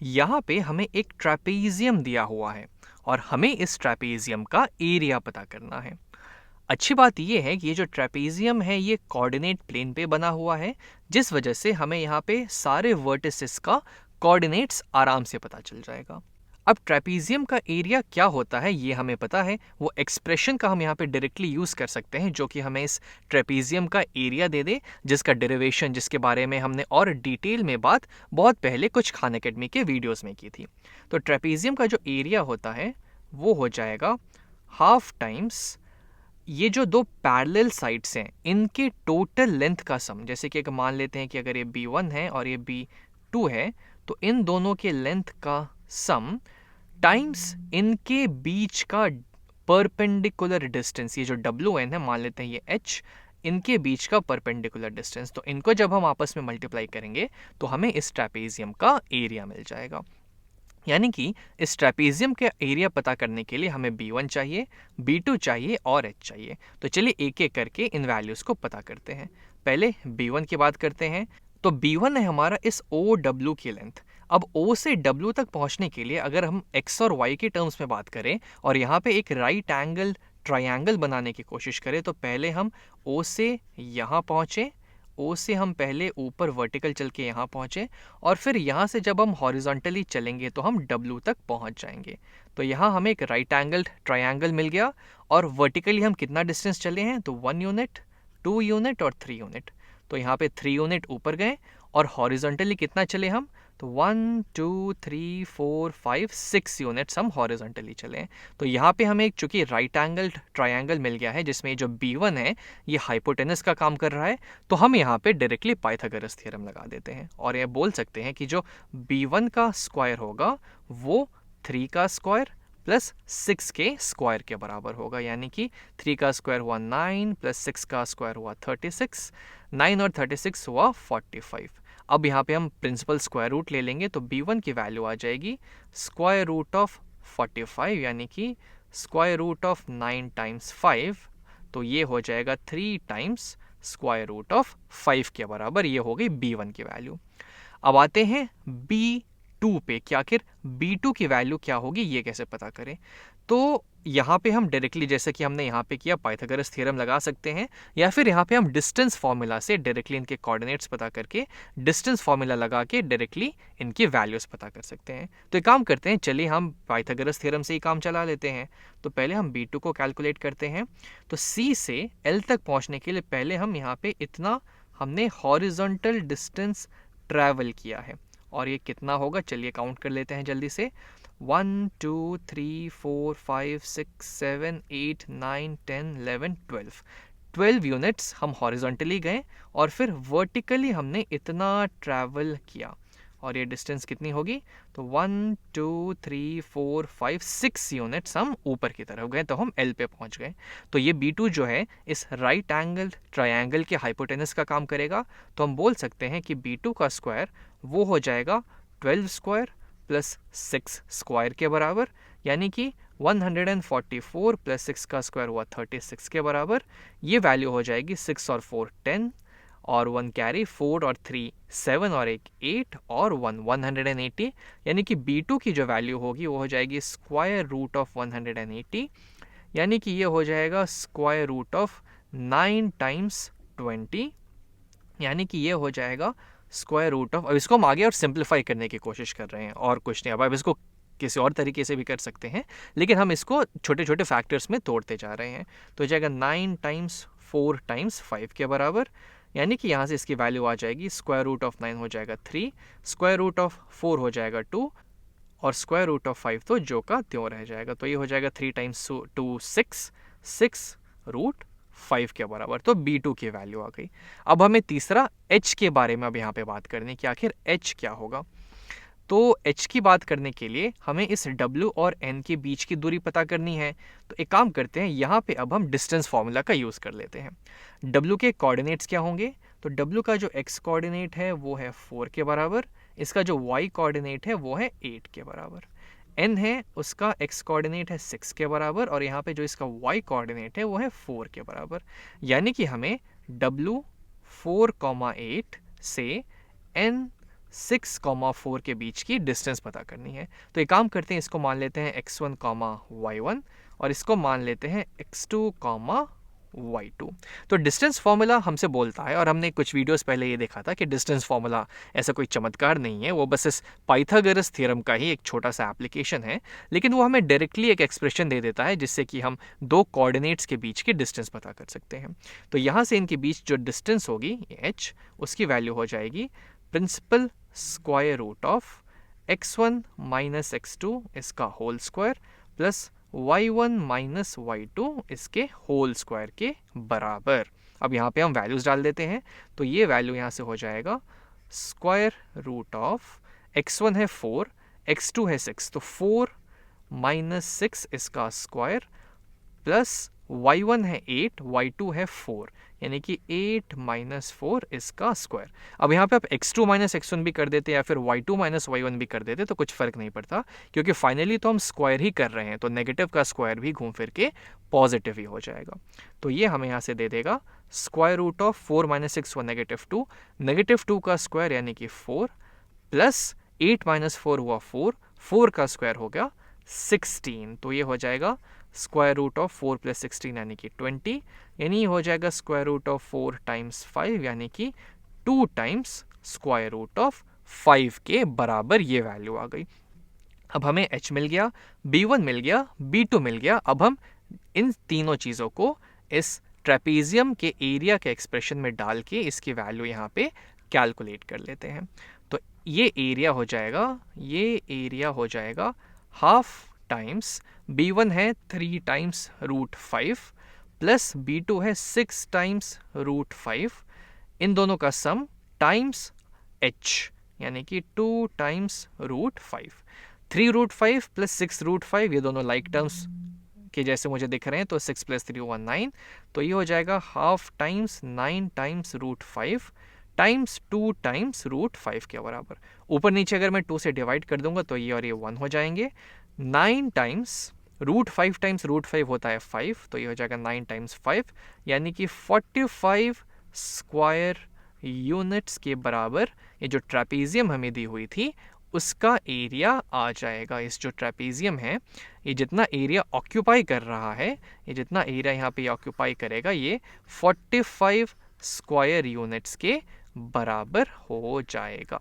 यहाँ पे हमें एक ट्रेपेजियम दिया हुआ है और हमें इस ट्रेपेजियम का एरिया पता करना है। अच्छी बात यह है कि ये जो ट्रेपेजियम है ये कोऑर्डिनेट प्लेन पे बना हुआ है, जिस वजह से हमें यहाँ पे सारे वर्टिसेस का कोऑर्डिनेट्स आराम से पता चल जाएगा। अब ट्रेपेजियम का एरिया क्या होता है ये हमें पता है, वो एक्सप्रेशन का हम यहाँ पे डायरेक्टली यूज कर सकते हैं जो कि हमें इस ट्रेपेजियम का एरिया दे दे, जिसका डेरिवेशन, जिसके बारे में हमने और डिटेल में बात बहुत पहले कुछ खान एकेडमी के वीडियोस में की थी। तो ट्रेपेजियम का जो एरिया होता है वो हो जाएगा हाफ टाइम्स ये जो दो पैरेलल साइड्स हैं इनके टोटल लेंथ का सम। जैसे कि मान लेते हैं कि अगर ये B1 है और ये B2 है, तो इन दोनों के लेंथ का सम टाइम्स इनके बीच का परपेंडिकुलर डिस्टेंस, ये जो WN है, मान लेते हैं ये H, इनके बीच का परपेंडिकुलर डिस्टेंस। तो इनको जब हम आपस में मल्टीप्लाई करेंगे तो हमें इस ट्रेपेजियम का एरिया मिल जाएगा। यानी कि इस ट्रेपेजियम के एरिया पता करने के लिए हमें B1 चाहिए, B2 चाहिए और H चाहिए। तो चलिए एक एक करके इन वैल्यूज़ को पता करते हैं। पहले B1 की बात करते हैं। तो B1 है हमारा इस OW की लेंथ। अब O से W तक पहुंचने के लिए अगर हम X और Y के टर्म्स में बात करें और यहाँ पे एक राइट एंगल ट्रायंगल बनाने की कोशिश करें, तो पहले हम O से यहाँ पहुँचे, O से हम पहले ऊपर वर्टिकल चल के यहाँ पहुँचे और फिर यहाँ से जब हम हॉरिजॉन्टली चलेंगे तो हम W तक पहुँच जाएंगे। तो यहाँ हमें एक राइट एंगल ट्रायंगल मिल गया और वर्टिकली हम कितना डिस्टेंस चले हैं, तो 1 यूनिट, 2 यूनिट और 3 यूनिट। तो यहाँ पे 3 यूनिट ऊपर गए और हॉरिजॉन्टली कितना चले हम, तो 1 2 3 4 5 6 यूनिट्स हम हॉरिजॉन्टली चले हैं। तो यहाँ पे हमें एक चूंकि राइट एंगल ट्रायंगल मिल गया है जिसमें जो B1 है ये हाइपोटेनस का काम कर रहा है, तो हम यहाँ पे डायरेक्टली पाइथागोरस थ्योरम लगा देते हैं और ये बोल सकते हैं कि जो B1 का स्क्वायर होगा वो 3 का स्क्वायर प्लस 6 के स्क्वायर के बराबर होगा। यानी कि 3 का स्क्वायर हुआ 9 प्लस 6 का स्क्वायर हुआ 36, 9 और 36 हुआ 45। अब यहाँ पे हम प्रिंसिपल स्क्वायर रूट ले लेंगे तो B1 की वैल्यू आ जाएगी स्क्वायर रूट ऑफ 45, यानी कि स्क्वायर रूट ऑफ 9 टाइम्स 5, तो ये हो जाएगा 3 टाइम्स स्क्वायर रूट ऑफ 5 के बराबर। ये हो गई B1 की वैल्यू। अब आते हैं B2 पे कि आखिर B2 की वैल्यू क्या होगी, ये कैसे पता करें। तो यहाँ पे हम डायरेक्टली जैसे कि हमने यहाँ पे किया पाइथागोरस थ्योरम लगा सकते हैं, या फिर यहाँ पे हम डिस्टेंस फॉर्मूला से डायरेक्टली इनके कोऑर्डिनेट्स पता करके डिस्टेंस फॉर्मूला लगा के डायरेक्टली इनकी वैल्यूज पता कर सकते हैं। तो एक काम करते हैं, चलिए हम पाइथागोरस थ्योरम से ही काम चला लेते हैं। तो पहले हम B2 को कैलकुलेट करते हैं। तो C से L तक पहुँचने के लिए पहले हम यहाँ पे इतना हमने हॉरिजॉन्टल डिस्टेंस ट्रैवल किया है और ये कितना होगा, चलिए काउंट कर लेते हैं जल्दी से। 1 2 3 4 5 6 7 8 9 10 11 12 यूनिट्स हम हॉरिजॉन्टली गए और फिर वर्टिकली हमने इतना ट्रैवल किया और ये डिस्टेंस कितनी होगी, तो 1 2 3 4 5 6 यूनिट्स हम ऊपर की तरफ गए तो हम L पे पहुंच गए। तो ये B2 जो है इस राइट एंगल ट्रायंगल के हाइपोटेनस का काम करेगा। तो हम बोल सकते हैं कि B2 का स्क्वायर वो हो जाएगा 12 स्क्वायर प्लस 6 स्क्वायर के बराबर, यानी कि 144 प्लस 6 का स्क्वायर हुआ 36 के बराबर। ये वैल्यू हो जाएगी 6 और 4 10 और 1 कैरी, 4 और 3 7 और 1 8 और 1 180, यानी कि B2 की जो वैल्यू होगी वो हो जाएगी स्क्वायर रूट ऑफ 180, यानी कि ये हो जाएगा स्क्वायर रूट ऑफ 9 टाइम्स 20, यानी कि ये हो जाएगा स्क्वायर रूट ऑफ, अब इसको हम आगे और सिंप्लीफाई करने की कोशिश कर रहे हैं और कुछ नहीं। अब इसको किसी और तरीके से भी कर सकते हैं, लेकिन हम इसको छोटे छोटे फैक्टर्स में तोड़ते जा रहे हैं। तो हो जाएगा 9 टाइम्स 4 टाइम्स 5 के बराबर, यानी कि यहाँ से इसकी वैल्यू आ जाएगी स्क्वायर रूट ऑफ 9 हो जाएगा 3, स्क्वायर रूट ऑफ 4 हो जाएगा 2 और स्क्वायर रूट ऑफ 5 तो जो का त्यों रह जाएगा। तो ये हो जाएगा 3 टाइम्स 2 6 रूट 5 के बराबर। तो B2 की वैल्यू आ गई। अब हमें तीसरा H के बारे में अब यहाँ पे बात करनी कि आखिर H क्या होगा। तो H की बात करने के लिए हमें इस W और N के बीच की दूरी पता करनी है। तो एक काम करते हैं, यहाँ पे अब हम डिस्टेंस फॉर्मूला का यूज़ कर लेते हैं। W के कोऑर्डिनेट्स क्या होंगे, तो W का जो X कोऑर्डिनेट है वो है 4 के बराबर, इसका जो Y कोऑर्डिनेट है वो है 8 के बराबर, N है उसका X कोऑर्डिनेट है 6 के बराबर और यहाँ पे जो इसका Y कोऑर्डिनेट है वो है 4 के बराबर। यानी कि हमें W 4, 8 से N 6,4 के बीच की डिस्टेंस पता करनी है। तो एक काम करते हैं, इसको मान लेते हैं x1, y1 और इसको मान लेते हैं x2, y2। तो डिस्टेंस फॉर्मूला हमसे बोलता है, और हमने कुछ वीडियोस पहले ये देखा था कि डिस्टेंस फॉर्मूला ऐसा कोई चमत्कार नहीं है, वो बस इस पाइथागोरस थ्योरम का ही एक छोटा सा एप्लीकेशन है, लेकिन वो हमें डायरेक्टली एक एक्सप्रेशन दे देता है जिससे कि हम दो कोऑर्डिनेट्स के बीच की डिस्टेंस पता कर सकते हैं। तो यहाँ से इनके बीच जो डिस्टेंस होगी h, उसकी वैल्यू हो जाएगी principal square root of x1 minus x2 इसका whole square plus y1 minus y2 इसके होल स्क्वायर के बराबर। अब यहाँ पे हम वैल्यूज डाल देते हैं, तो ये वैल्यू यहाँ से हो जाएगा स्क्वायर रूट ऑफ x1 है 4, x2 है 6, तो 4 माइनस 6 इसका स्क्वायर प्लस y1 है 8, y2 है 4, यानी कि 8 माइनस 4 इसका स्क्वायर। अब यहाँ पे आप x2 माइनस x1 भी कर देते या फिर y2 माइनस y1 भी कर देते तो कुछ फर्क नहीं पड़ता, क्योंकि फाइनली तो हम स्क्वायर ही कर रहे हैं, तो नेगेटिव का स्क्वायर भी घूम फिर के पॉजिटिव ही हो जाएगा। तो ये हमें यहाँ से दे देगा स्क्वायर रूट ऑफ 4 माइनस 6 हुआ नेगेटिव 2 का स्क्वायर यानी कि 4 प्लस 8 माइनस 4 हुआ 4 का स्क्वायर हो गया 16, तो ये हो जाएगा स्क्वायर रूट ऑफ 4 प्लस 16 यानी कि 20, यानी हो जाएगा स्क्वायर रूट ऑफ 4 टाइम्स 5 यानी कि 2 टाइम्स स्क्वायर रूट ऑफ 5 के बराबर ये वैल्यू आ गई। अब हमें h मिल गया, b1 मिल गया, b2 मिल गया। अब हम इन तीनों चीज़ों को इस ट्रेपीजियम के एरिया के एक्सप्रेशन में डाल के इसकी वैल्यू यहाँ पे कैलकुलेट कर लेते हैं। तो ये एरिया हो जाएगा हाफ टाइम्स b1 है 3 टाइम्स रूट 5 प्लस b2 है 6 टाइम्स रूट 5, इन दोनों का सम टाइम्स h यानी कि 2 टाइम्स रूट 5। 3 रूट 5 प्लस 6 रूट 5 ये दोनों लाइक टर्म्स के जैसे मुझे दिख रहे हैं, तो 6 प्लस 3 हुआ 9, तो ये हो जाएगा half times 9 times root 5 times 2 times root 5 के बराबर। ऊपर नीचे अगर मैं 2 से डिवाइड कर दूंगा तो ये और ये 1 हो जाएंगे। 9 टाइम्स रूट 5 टाइम्स रूट 5 होता है 5, तो ये हो जाएगा 9 टाइम्स 5 यानी कि 45 स्क्वायर यूनिट्स के बराबर ये जो ट्रेपीजियम हमें दी हुई थी उसका एरिया आ जाएगा। इस जो ट्रेपीजियम है ये जितना एरिया ऑक्यूपाई कर रहा है, ये जितना एरिया यहाँ पे ऑक्यूपाई करेगा ये 45 स्क्वायर यूनिट्स के बराबर हो जाएगा।